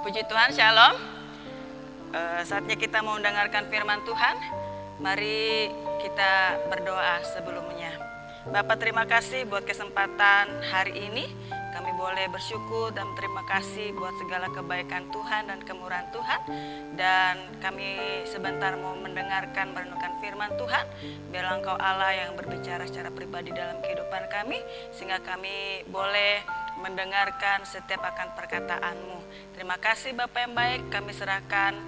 Puji Tuhan, Shalom. Saatnya kita mau mendengarkan firman Tuhan. Mari kita berdoa sebelumnya. Bapak, terima kasih buat kesempatan hari ini. Kami boleh bersyukur dan terima kasih buat segala kebaikan Tuhan dan kemurahan Tuhan. Dan kami sebentar mau mendengarkan, merenungkan firman Tuhan. Biarlah Engkau Allah yang berbicara secara pribadi dalam kehidupan kami, sehingga kami boleh mendengarkan setiap akan perkataan-Mu. Terima kasih Bapak yang baik, kami serahkan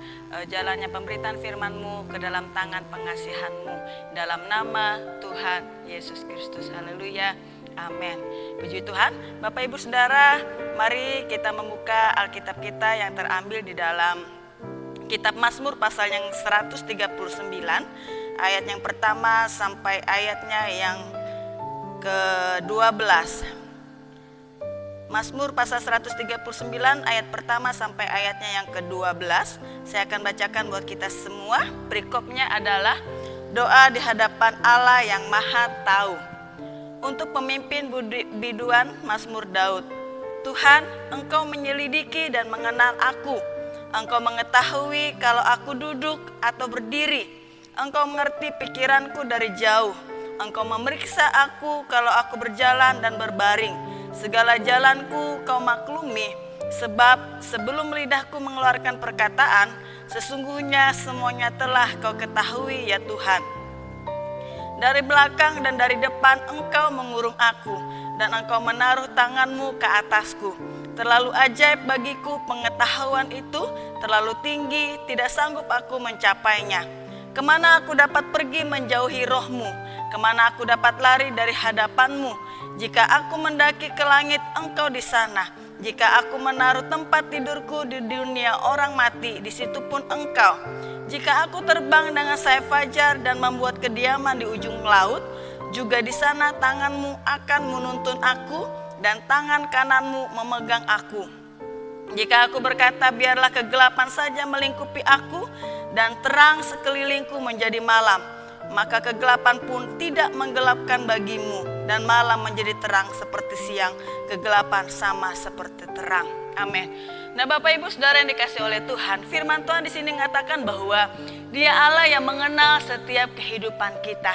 jalannya pemberitaan firman-Mu ke dalam tangan pengasihan-Mu. Dalam nama Tuhan Yesus Kristus, haleluya, amin. Puji Tuhan. Bapak Ibu Saudara, mari kita membuka Alkitab kita yang terambil di dalam kitab Mazmur pasal yang 139, ayat yang pertama sampai ayatnya yang ke-12. Mazmur pasal 139 ayat pertama sampai ayatnya yang ke-12. Saya akan bacakan buat kita semua. Perikopnya adalah doa di hadapan Allah yang Maha Tahu. Untuk pemimpin biduan Mazmur Daud. Tuhan, Engkau menyelidiki dan mengenal aku. Engkau mengetahui kalau aku duduk atau berdiri. Engkau mengerti pikiranku dari jauh. Engkau memeriksa aku kalau aku berjalan dan berbaring. Segala jalanku Kau maklumi, sebab sebelum lidahku mengeluarkan perkataan, sesungguhnya semuanya telah Kau ketahui ya Tuhan. Dari belakang dan dari depan Engkau mengurung aku, dan Engkau menaruh tangan-Mu ke atasku. Terlalu ajaib bagiku pengetahuan itu, terlalu tinggi, tidak sanggup aku mencapainya. Kemana aku dapat pergi menjauhi Roh-Mu? Kemana aku dapat lari dari hadapan-Mu? Jika aku mendaki ke langit, Engkau di sana. Jika aku menaruh tempat tidurku di dunia orang mati, di situ pun Engkau. Jika aku terbang dengan sayap fajar dan membuat kediaman di ujung laut, juga di sana tangan-Mu akan menuntun aku dan tangan kanan-Mu memegang aku. Jika aku berkata biarlah kegelapan saja melingkupi aku dan terang sekelilingku menjadi malam, maka kegelapan pun tidak menggelapkan bagimu, dan malam menjadi terang seperti siang, kegelapan sama seperti terang. Amin. Nah, Bapak Ibu Saudara yang dikasih oleh Tuhan, firman Tuhan di sini mengatakan bahwa Dia Allah yang mengenal setiap kehidupan kita.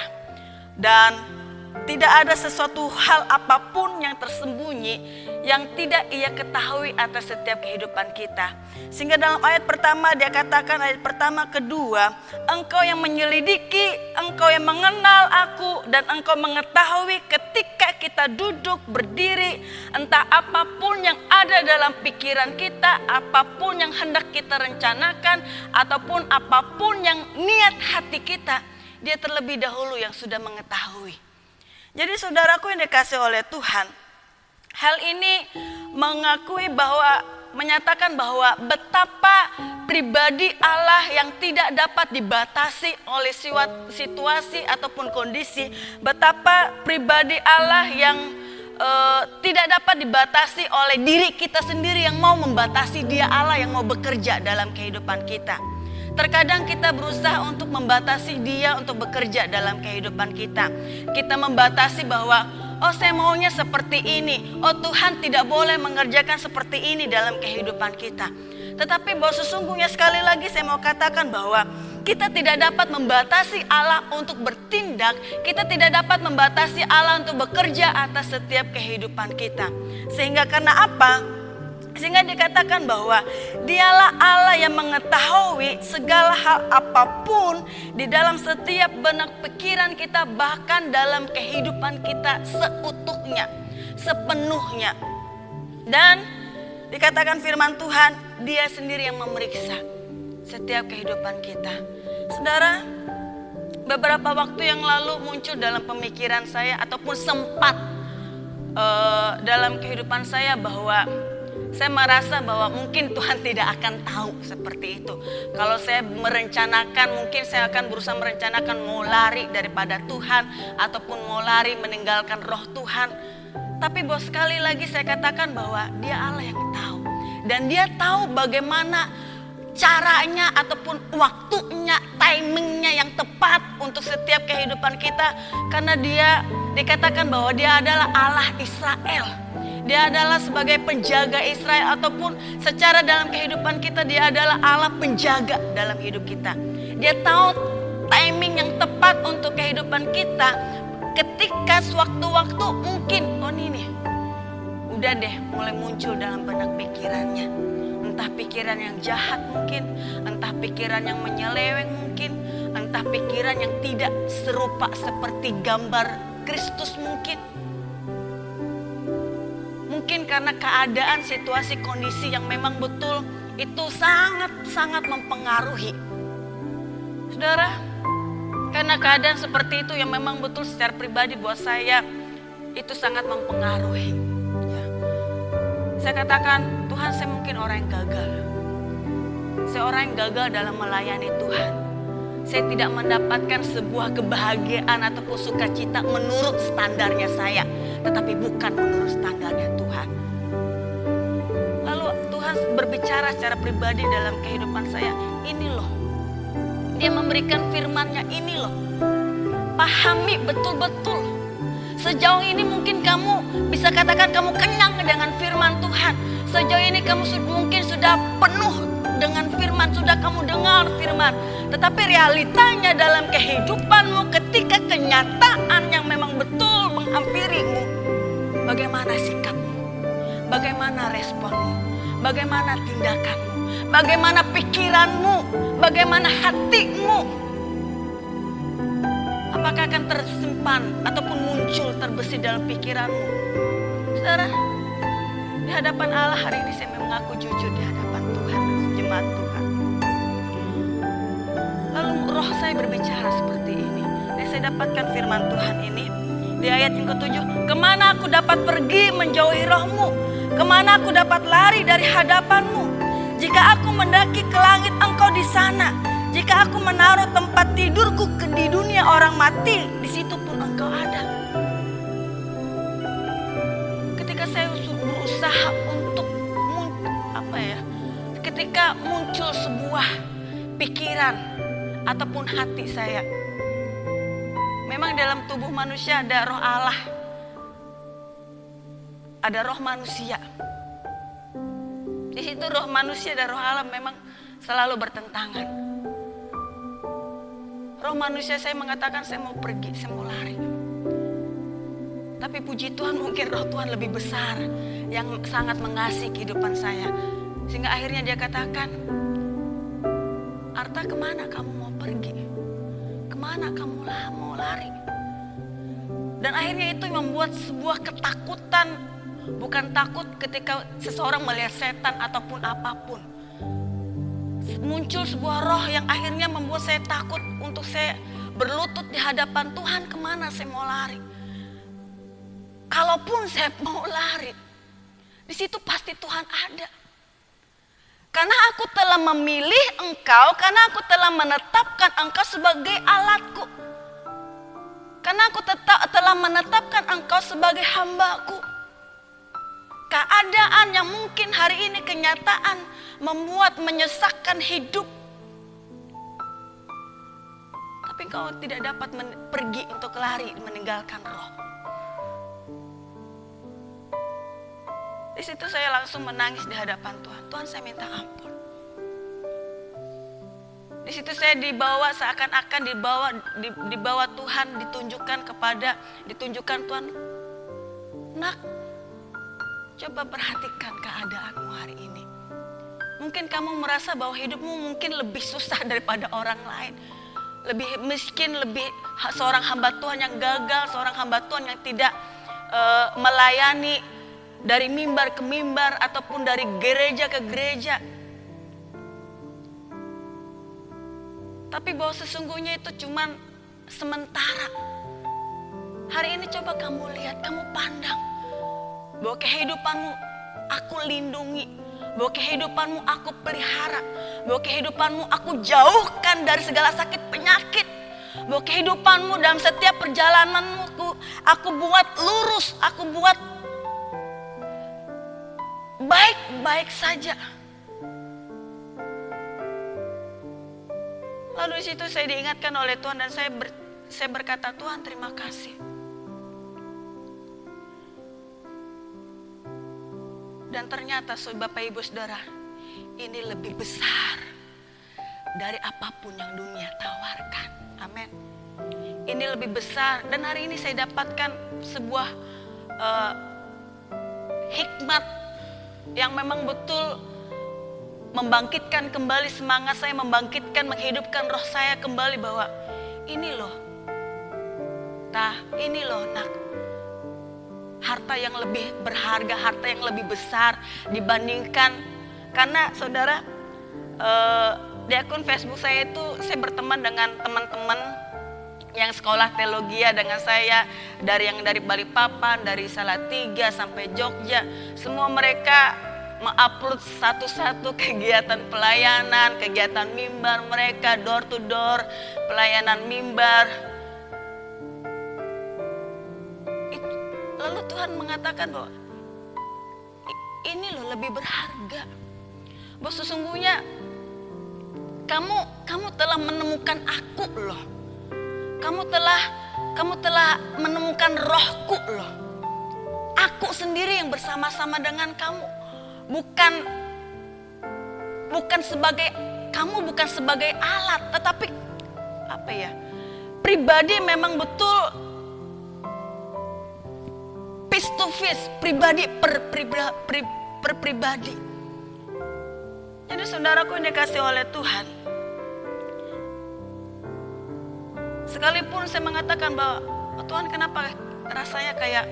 Dan tidak ada sesuatu hal apapun yang tersembunyi yang tidak Ia ketahui atas setiap kehidupan kita. Sehingga dalam ayat pertama dia katakan, ayat pertama kedua, Engkau yang menyelidiki, Engkau yang mengenal aku, dan Engkau mengetahui ketika kita duduk berdiri, entah apapun yang ada dalam pikiran kita, apapun yang hendak kita rencanakan, ataupun apapun yang niat hati kita, Dia terlebih dahulu yang sudah mengetahui. Jadi saudaraku yang dikasih oleh Tuhan, hal ini menyatakan bahwa betapa pribadi Allah yang tidak dapat dibatasi oleh situasi ataupun kondisi, betapa pribadi Allah yang tidak dapat dibatasi oleh diri kita sendiri yang mau membatasi Dia Allah yang mau bekerja dalam kehidupan kita. Terkadang kita berusaha untuk membatasi Dia untuk bekerja dalam kehidupan kita. Kita membatasi bahwa, oh saya maunya seperti ini. Oh Tuhan tidak boleh mengerjakan seperti ini dalam kehidupan kita. Tetapi bahwa sesungguhnya sekali lagi saya mau katakan bahwa kita tidak dapat membatasi Allah untuk bertindak. Kita tidak dapat membatasi Allah untuk bekerja atas setiap kehidupan kita. Sehingga karena apa? Sehingga dikatakan bahwa Dialah Allah yang mengetahui segala hal apapun di dalam setiap benak pikiran kita, bahkan dalam kehidupan kita seutuhnya, sepenuhnya. Dan dikatakan firman Tuhan, Dia sendiri yang memeriksa setiap kehidupan kita. Saudara, beberapa waktu yang lalu muncul dalam pemikiran saya ataupun sempat dalam kehidupan saya bahwa saya merasa bahwa mungkin Tuhan tidak akan tahu seperti itu. Kalau saya merencanakan, mungkin saya akan berusaha merencanakan mau lari daripada Tuhan, ataupun mau lari meninggalkan roh Tuhan. Tapi bahwa sekali lagi saya katakan bahwa Dia Allah yang tahu. Dan Dia tahu bagaimana caranya ataupun waktunya, timingnya yang tepat untuk setiap kehidupan kita. Karena Dia dikatakan bahwa Dia adalah Allah Israel. Dia adalah sebagai penjaga Israel, ataupun secara dalam kehidupan kita dia adalah Allah penjaga dalam hidup kita. Dia tahu timing yang tepat untuk kehidupan kita. Ketika sewaktu-waktu mungkin ini udah deh mulai muncul dalam benak pikirannya. Entah pikiran yang jahat mungkin, entah pikiran yang menyeleweng mungkin, entah pikiran yang tidak serupa seperti gambar Kristus mungkin. Mungkin karena keadaan, situasi, kondisi yang memang betul itu sangat-sangat mempengaruhi. Saudara, karena keadaan seperti itu yang memang betul secara pribadi buat saya itu sangat mempengaruhi. Ya. Saya katakan, Tuhan, saya mungkin orang yang gagal. Saya orang yang gagal dalam melayani Tuhan. Saya tidak mendapatkan sebuah kebahagiaan ataupun sukacita menurut standarnya saya, tetapi bukan menurut standarnya Tuhan. Lalu Tuhan berbicara secara pribadi dalam kehidupan saya. Ini loh, Dia memberikan firman-Nya, ini loh. Pahami betul-betul. Sejauh ini mungkin kamu bisa katakan kamu kenyang dengan firman Tuhan. Sejauh ini kamu mungkin sudah penuh dengan firman, sudah kamu dengar firman. Tetapi realitanya dalam kehidupanmu ketika kenyataan yang memang betul menghampirimu, bagaimana sikapmu, bagaimana responmu, bagaimana tindakanmu, bagaimana pikiranmu, bagaimana hatimu. Apakah akan tersimpan ataupun muncul terbesit dalam pikiranmu? Saudara, di hadapan Allah hari ini saya mengaku jujur di hadapan Tuhan, jemaat Tuhan. Lalu roh saya berbicara seperti ini. Dan saya dapatkan firman Tuhan ini di ayat yang ke-7. Kemana aku dapat pergi menjauhi rohmu? Kemana aku dapat lari dari hadapanmu? Jika aku mendaki ke langit, engkau di sana. Jika aku menaruh tempat tidurku di dunia orang mati, di situ pun engkau ada. Ketika saya berusaha untuk ketika muncul sebuah pikiran ataupun hati saya, memang dalam tubuh manusia ada roh Allah, ada roh manusia. Di situ roh manusia dan roh Allah memang selalu bertentangan. Roh manusia saya mengatakan saya mau pergi, saya mau lari. Tapi puji Tuhan mungkin roh Tuhan lebih besar yang sangat mengasihi kehidupan saya. Sehingga akhirnya dia katakan, Arta, kemana kamu mau pergi? Kemana kamu mau lari? Dan akhirnya itu membuat sebuah ketakutan. Bukan takut ketika seseorang melihat setan ataupun apapun. Muncul sebuah roh yang akhirnya membuat saya takut untuk saya berlutut di hadapan Tuhan. Kemana saya mau lari? Kalaupun saya mau lari, di situ pasti Tuhan ada. Karena aku telah memilih engkau, karena aku telah menetapkan engkau sebagai alatku. Karena aku telah menetapkan engkau sebagai hambaku. Keadaan yang mungkin hari ini kenyataan membuat menyesakkan hidup. Tapi engkau tidak dapat pergi untuk lari meninggalkan roh. Di situ saya langsung menangis di hadapan Tuhan. Tuhan, saya minta ampun. Di situ saya dibawa seakan-akan dibawa Tuhan, ditunjukkan Tuhan. Nak, coba perhatikan keadaanmu hari ini. Mungkin kamu merasa bahwa hidupmu mungkin lebih susah daripada orang lain. Lebih miskin, lebih seorang hamba Tuhan yang gagal, seorang hamba Tuhan yang tidak melayani dari mimbar ke mimbar ataupun dari gereja ke gereja. Tapi bahwa sesungguhnya itu cuman sementara. Hari ini coba kamu lihat, kamu pandang bahwa kehidupanmu aku lindungi, bahwa kehidupanmu aku pelihara, bahwa kehidupanmu aku jauhkan dari segala sakit penyakit, bahwa kehidupanmu dalam setiap perjalananmu aku buat lurus, aku buat baik-baik saja. Lalu di situ saya diingatkan oleh Tuhan dan saya berkata, Tuhan terima kasih. Dan ternyata Bapak Ibu Saudara, ini lebih besar dari apapun yang dunia tawarkan. Amin. Ini lebih besar, dan hari ini saya dapatkan sebuah hikmat yang memang betul membangkitkan kembali semangat saya, menghidupkan roh saya kembali bahwa ini loh, ini loh nak, harta yang lebih berharga, harta yang lebih besar dibandingkan. Karena saudara, di akun Facebook saya itu saya berteman dengan teman-teman yang sekolah teologi dengan saya, dari Balikpapan, dari Salatiga sampai Jogja. Semua mereka mengupload satu-satu kegiatan pelayanan, kegiatan mimbar mereka, door to door, pelayanan mimbar. Lalu Tuhan mengatakan bahwa ini loh lebih berharga. Bahwa sesungguhnya kamu telah menemukan aku loh. Kamu telah menemukan rohku loh. Aku sendiri yang bersama-sama dengan kamu. Bukan sebagai alat, tetapi pribadi memang betul face to face, pribadi per pribadi. Jadi saudaraku yang dikasih oleh Tuhan, sekalipun saya mengatakan bahwa Tuhan, kenapa rasanya kayak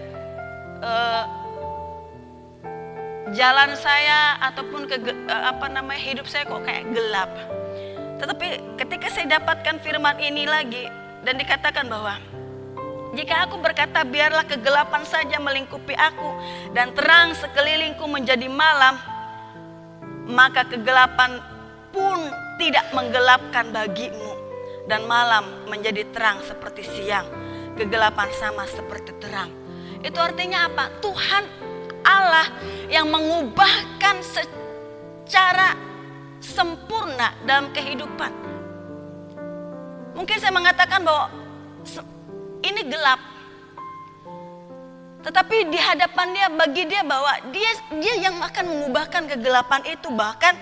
jalan saya ataupun hidup saya kok kayak gelap. Tetapi ketika saya dapatkan firman ini lagi dan dikatakan bahwa jika aku berkata biarlah kegelapan saja melingkupi aku dan terang sekelilingku menjadi malam, maka kegelapan pun tidak menggelapkan bagimu, dan malam menjadi terang seperti siang, kegelapan sama seperti terang. Itu artinya apa? Tuhan Allah yang mengubahkan secara sempurna dalam kehidupan. Mungkin saya mengatakan bahwa ini gelap, tetapi di hadapan dia, bagi dia bahwa dia yang akan mengubahkan kegelapan itu, bahkan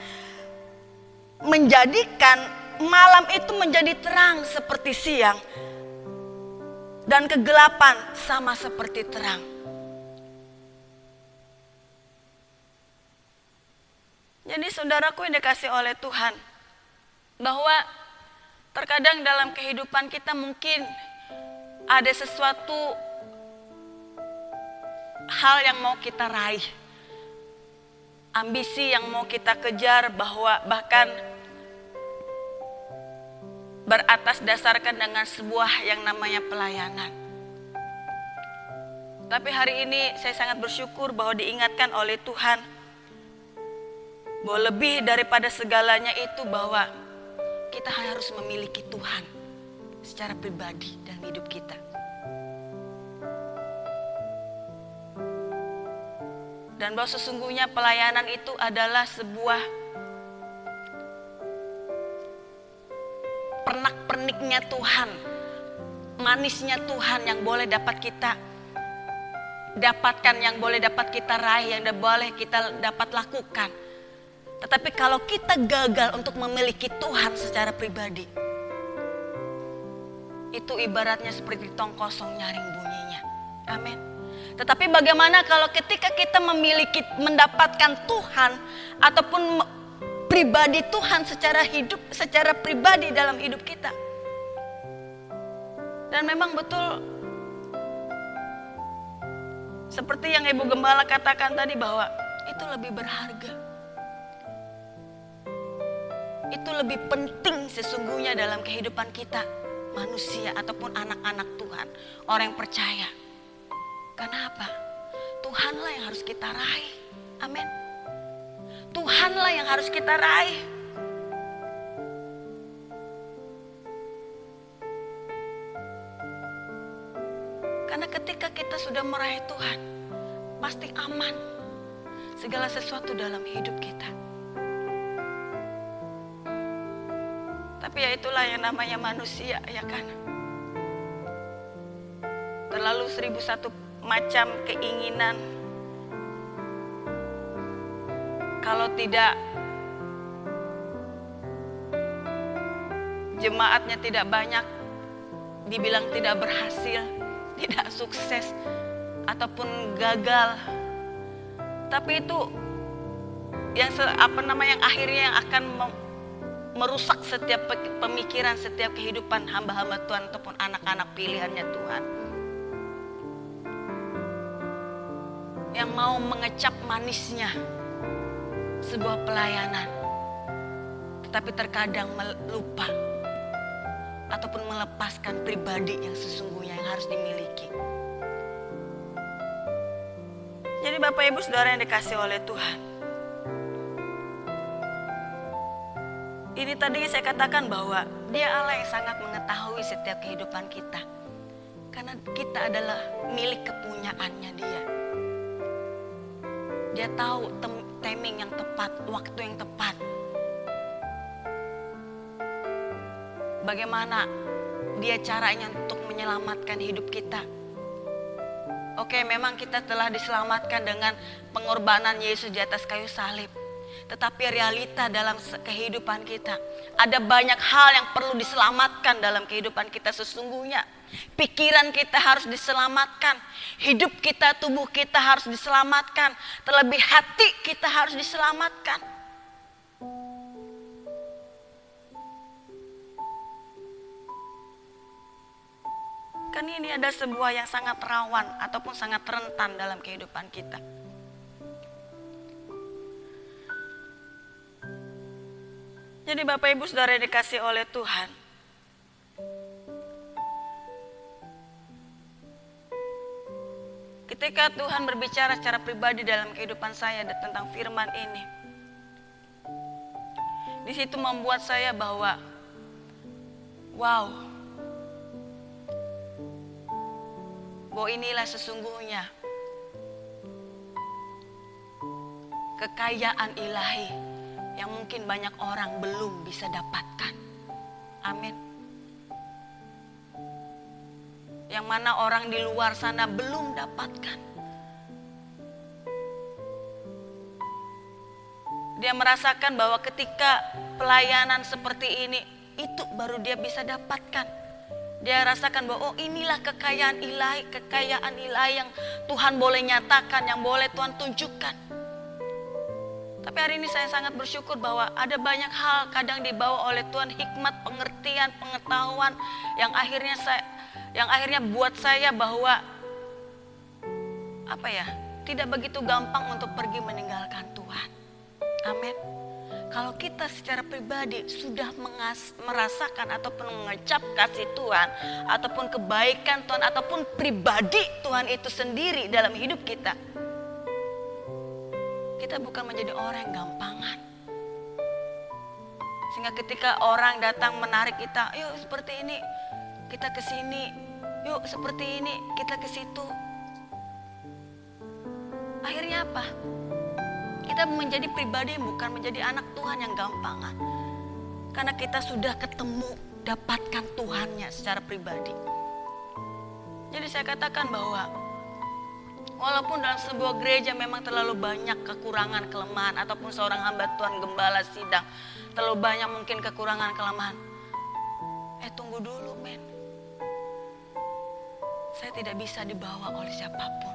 menjadikan malam itu menjadi terang seperti siang dan kegelapan sama seperti terang. Jadi saudaraku yang dikasih oleh Tuhan, bahwa terkadang dalam kehidupan kita mungkin ada sesuatu hal yang mau kita raih, ambisi yang mau kita kejar, bahkan beratas dasarkan dengan sebuah yang namanya pelayanan. Tapi hari ini saya sangat bersyukur bahwa diingatkan oleh Tuhan bahwa lebih daripada segalanya itu, bahwa kita harus memiliki Tuhan secara pribadi dalam hidup kita. Dan bahwa sesungguhnya pelayanan itu adalah sebuah pernak-perniknya Tuhan, manisnya Tuhan yang boleh dapat kita dapatkan, yang boleh dapat kita raih, yang boleh kita dapat lakukan. Tetapi kalau kita gagal untuk memiliki Tuhan secara pribadi, itu ibaratnya seperti tong kosong nyaring bunyinya. Amin. Tetapi bagaimana kalau ketika kita mendapatkan Tuhan ataupun pribadi Tuhan secara pribadi dalam hidup kita. Dan memang betul seperti yang Ibu Gembala katakan tadi, bahwa itu lebih berharga. Itu lebih penting sesungguhnya dalam kehidupan kita, manusia ataupun anak-anak Tuhan, orang yang percaya. Karena apa? Tuhanlah yang harus kita raih. Amin. Tuhanlah yang harus kita raih. Karena ketika kita sudah meraih Tuhan, pasti aman segala sesuatu dalam hidup kita. Tapi ya itulah yang namanya manusia, ya kan? Terlalu 1001 macam keinginan, kalau tidak jemaatnya tidak banyak, dibilang tidak berhasil, tidak sukses, ataupun gagal. Tapi itu yang yang akhirnya yang akan merusak setiap pemikiran, setiap kehidupan hamba-hamba Tuhan ataupun anak-anak pilihannya Tuhan. Yang mau mengecap manisnya sebuah pelayanan, tetapi terkadang lupa ataupun melepaskan pribadi yang sesungguhnya yang harus dimiliki. Jadi Bapak Ibu Saudara yang dikasihi oleh Tuhan, ini tadi saya katakan bahwa Dia Allah yang sangat mengetahui setiap kehidupan kita. Karena kita adalah milik kepunyaannya Dia. Dia tahu timing yang tepat, waktu yang tepat. Bagaimana Dia caranya untuk menyelamatkan hidup kita. Oke, memang kita telah diselamatkan dengan pengorbanan Yesus di atas kayu salib. Tetapi realita dalam kehidupan kita, ada banyak hal yang perlu diselamatkan dalam kehidupan kita sesungguhnya. Pikiran kita harus diselamatkan, hidup kita, tubuh kita harus diselamatkan, terlebih hati kita harus diselamatkan. Kan ini ada sebuah yang sangat rawan ataupun sangat rentan dalam kehidupan kita. Jadi Bapak Ibu Saudara yang dikasihi oleh Tuhan, ketika Tuhan berbicara secara pribadi dalam kehidupan saya tentang firman ini, di situ membuat saya bahwa bahwa inilah sesungguhnya kekayaan ilahi yang mungkin banyak orang belum bisa dapatkan. Amin. Yang mana orang di luar sana belum dapatkan. Dia merasakan bahwa ketika pelayanan seperti ini, itu baru dia bisa dapatkan. Dia rasakan bahwa inilah kekayaan ilahi yang Tuhan boleh nyatakan, yang boleh Tuhan tunjukkan. Tapi hari ini saya sangat bersyukur bahwa ada banyak hal kadang dibawa oleh Tuhan, hikmat, pengertian, pengetahuan yang akhirnya buat saya bahwa tidak begitu gampang untuk pergi meninggalkan Tuhan. Amin. Kalau kita secara pribadi sudah merasakan ataupun mengecap kasih Tuhan, ataupun kebaikan Tuhan, ataupun pribadi Tuhan itu sendiri dalam hidup kita, kita bukan menjadi orang yang gampangan. Sehingga ketika orang datang menarik kita, yuk seperti ini, kita ke sini, yuk seperti ini, kita ke situ. Akhirnya apa? Kita menjadi pribadi yang bukan menjadi anak Tuhan yang gampangan. Karena kita sudah ketemu, dapatkan Tuhannya secara pribadi. Jadi saya katakan bahwa walaupun dalam sebuah gereja memang terlalu banyak kekurangan, kelemahan, ataupun seorang hamba Tuhan, gembala sidang, terlalu banyak mungkin kekurangan, kelemahan. Tunggu dulu men. Saya tidak bisa dibawa oleh siapapun.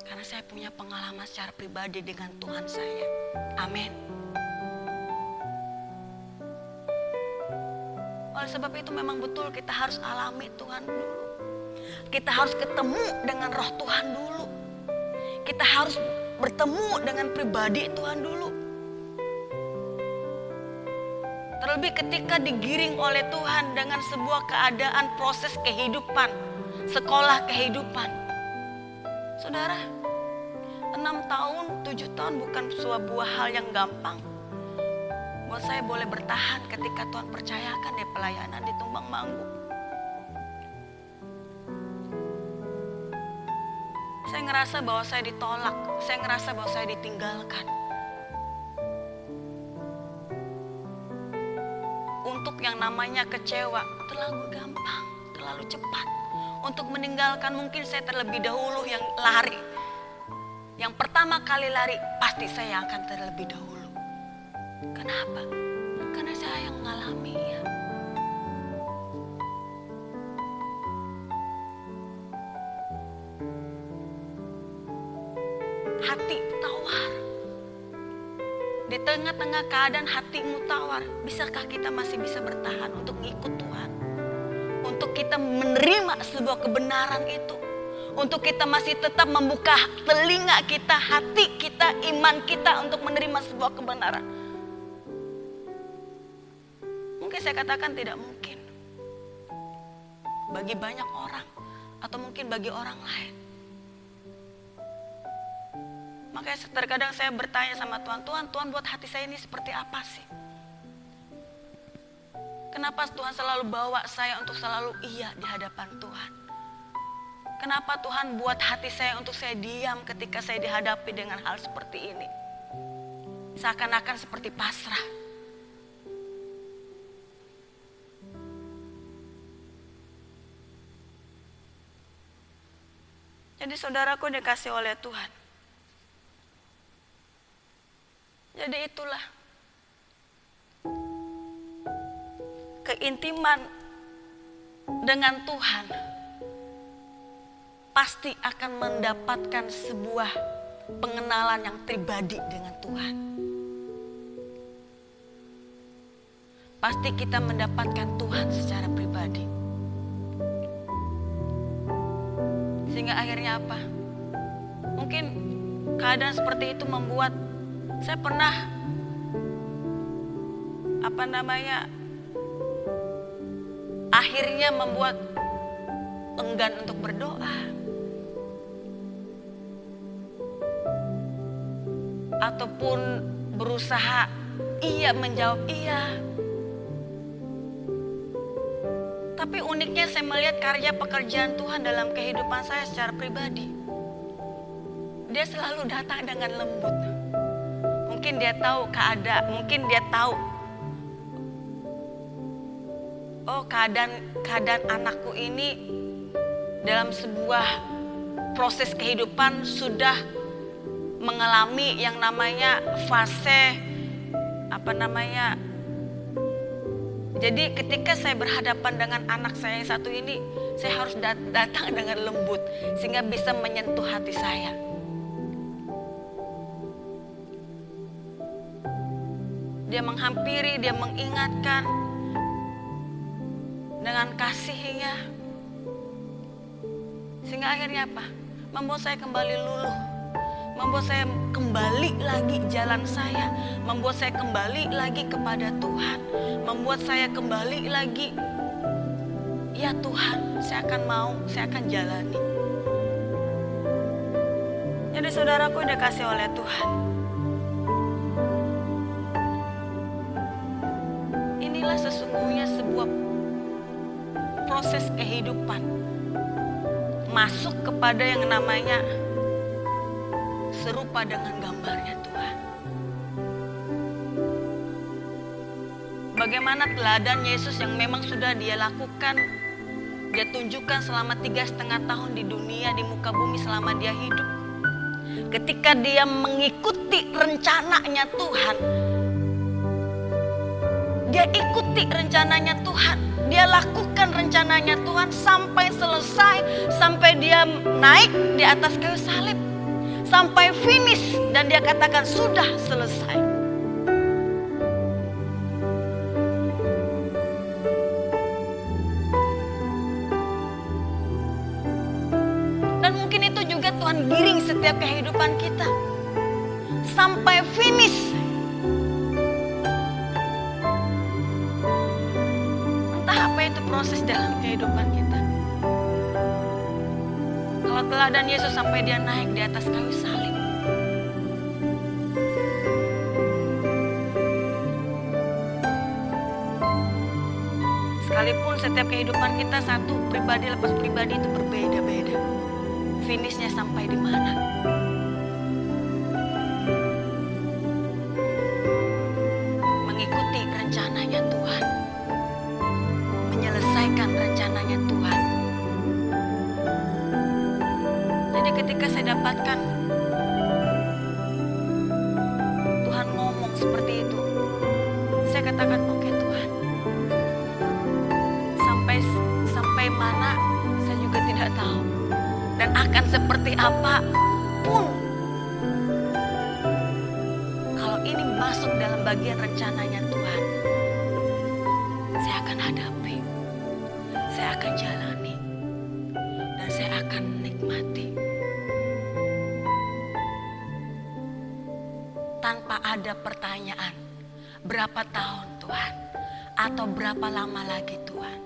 Karena saya punya pengalaman secara pribadi dengan Tuhan saya. Amin. Oleh sebab itu memang betul kita harus alami Tuhan dulu. Kita harus ketemu dengan roh Tuhan dulu. Kita harus bertemu dengan pribadi Tuhan dulu. Terlebih ketika digiring oleh Tuhan dengan sebuah keadaan proses kehidupan, sekolah kehidupan. Saudara, 6 tahun, 7 tahun bukan sebuah hal yang gampang. Buat saya boleh bertahan ketika Tuhan percayakan di pelayanan di Tumbang Manggu. Saya ngerasa bahwa saya ditolak, saya ngerasa bahwa saya ditinggalkan. Untuk yang namanya kecewa, terlalu gampang, terlalu cepat. Untuk meninggalkan mungkin saya terlebih dahulu yang lari. yang pertama kali lari, pasti saya akan terlebih dahulu. Kenapa? Karena saya yang mengalaminya. Hati tawar. Di tengah-tengah keadaan hatimu tawar, bisakah kita masih bisa bertahan untuk ikut Tuhan? Untuk kita menerima sebuah kebenaran itu. Untuk kita masih tetap membuka telinga kita, hati kita, iman kita untuk menerima sebuah kebenaran. Mungkin saya katakan tidak mungkin. Bagi banyak orang, atau mungkin bagi orang lain. Makanya terkadang saya bertanya sama Tuhan, Tuhan buat hati saya ini seperti apa sih? Kenapa Tuhan selalu bawa saya untuk selalu iya di hadapan Tuhan? Kenapa Tuhan buat hati saya untuk saya diam ketika saya dihadapi dengan hal seperti ini? Seakan-akan seperti pasrah. Jadi saudaraku dikasih oleh Tuhan. Jadi itulah keintiman dengan Tuhan pasti akan mendapatkan sebuah pengenalan yang pribadi dengan Tuhan. Pasti kita mendapatkan Tuhan secara pribadi. Sehingga akhirnya apa? Mungkin keadaan seperti itu membuat saya pernah akhirnya membuat enggan untuk berdoa. Ataupun berusaha menjawab iya. Tapi uniknya saya melihat karya pekerjaan Tuhan dalam kehidupan saya secara pribadi. Dia selalu datang dengan lembut. Mungkin dia tahu mungkin dia tahu keadaan anakku ini dalam sebuah proses kehidupan sudah mengalami yang namanya fase jadi ketika saya berhadapan dengan anak saya yang satu ini, saya harus datang dengan lembut sehingga bisa menyentuh hati saya. Dia menghampiri, dia mengingatkan dengan kasihnya. Sehingga akhirnya apa? Membuat saya kembali luluh. Membuat saya kembali lagi jalan saya. Membuat saya kembali lagi kepada Tuhan. Membuat saya kembali lagi. Ya Tuhan, saya akan mau, saya akan jalani. Jadi saudaraku dikasih oleh Tuhan. Inilah sesungguhnya sebuah proses kehidupan. Masuk kepada yang namanya serupa dengan gambarnya Tuhan. Bagaimana teladan Yesus yang memang sudah dia lakukan, dia tunjukkan selama 3,5 tahun di dunia, di muka bumi selama dia hidup. Ketika dia mengikuti rencananya Tuhan, dia ikuti rencananya Tuhan, dia lakukan rencananya Tuhan sampai selesai, sampai dia naik di atas kayu salib, sampai finish dan dia katakan sudah selesai. Dan mungkin itu juga Tuhan giring setiap kehidupan kita sampai finish. Entah apa itu proses dalam kehidupan kita. Kalau teladan Yesus sampai dia naik di atas kayu salib. Sekalipun setiap kehidupan kita satu pribadi lepas pribadi itu berbeda-beda. Finishnya sampai di mana? Mengikuti rencananya Tuhan. Menyelesaikan rencananya Tuhan. Jadi ketika saya dapatkan akan seperti apa pun, kalau ini masuk dalam bagian rencananya Tuhan, saya akan hadapi, saya akan jalani, dan saya akan nikmati. Tanpa ada pertanyaan, berapa tahun Tuhan? Atau berapa lama lagi Tuhan?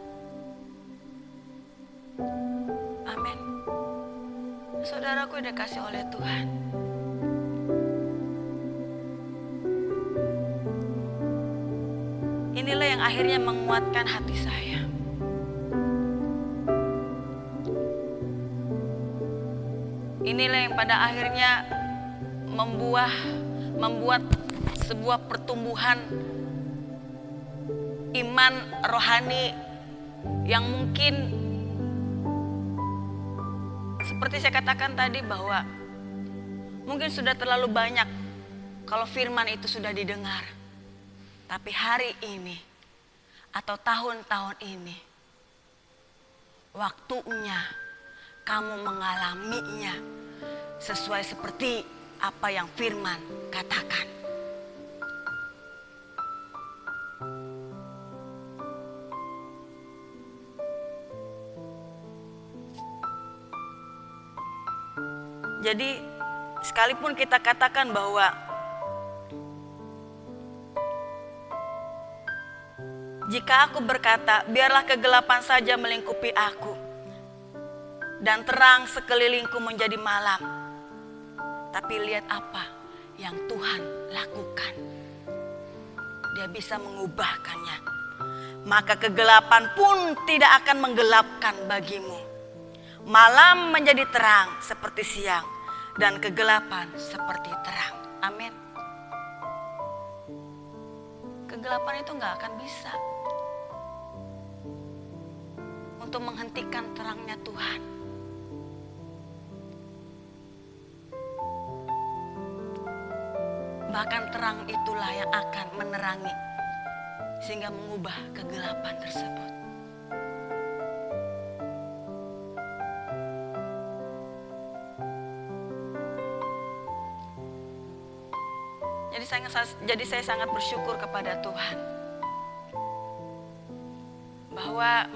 Amin. Saudaraku yang dikasihi oleh Tuhan, inilah yang akhirnya menguatkan hati saya. Inilah yang pada akhirnya membuat sebuah pertumbuhan iman rohani yang mungkin seperti saya katakan tadi, bahwa mungkin sudah terlalu banyak kalau firman itu sudah didengar. Tapi hari ini atau tahun-tahun ini, waktunya kamu mengalaminya sesuai seperti apa yang firman katakan. Jadi sekalipun kita katakan bahwa jika aku berkata, biarlah kegelapan saja melingkupi aku dan terang sekelilingku menjadi malam. Tapi lihat apa yang Tuhan lakukan. Dia bisa mengubahkannya. Maka kegelapan pun tidak akan menggelapkan bagimu. Malam menjadi terang seperti siang, dan kegelapan seperti terang. Amin. Kegelapan itu gak akan bisa untuk menghentikan terangnya Tuhan. Bahkan terang itulah yang akan menerangi sehingga mengubah kegelapan tersebut. Jadi saya sangat bersyukur kepada Tuhan bahwa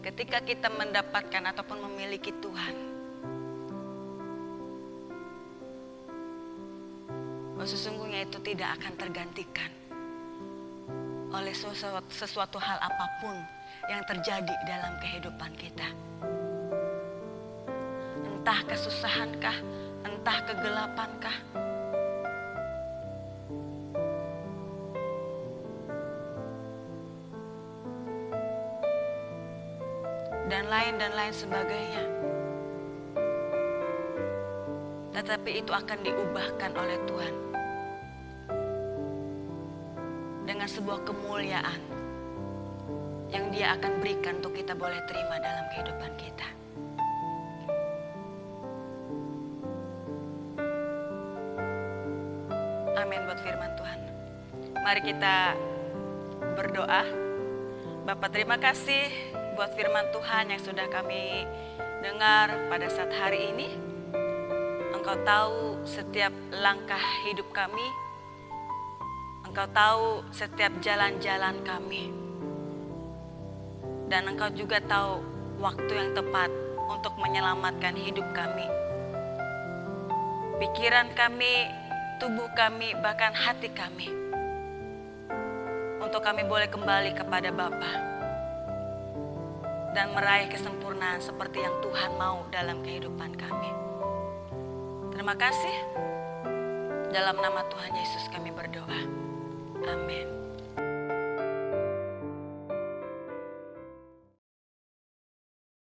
ketika kita mendapatkan ataupun memiliki Tuhan, bahwa sesungguhnya itu tidak akan tergantikan oleh sesuatu hal apapun yang terjadi dalam kehidupan kita. Entah kesusahankah, entah kegelapankah, dan lain sebagainya. Tetapi itu akan diubahkan oleh Tuhan dengan sebuah kemuliaan yang Dia akan berikan untuk kita boleh terima dalam kehidupan kita. Amin buat firman Tuhan. Mari kita berdoa. Bapak, terima kasih buat firman Tuhan yang sudah kami dengar pada saat hari ini. Engkau tahu setiap langkah hidup kami. Engkau tahu setiap jalan-jalan kami. Dan Engkau juga tahu waktu yang tepat untuk menyelamatkan hidup kami. Pikiran kami, tubuh kami, bahkan hati kami. Untuk kami boleh kembali kepada Bapa dan meraih kesempurnaan seperti yang Tuhan mau dalam kehidupan kami. Terima kasih. Dalam nama Tuhan Yesus kami berdoa. Amin.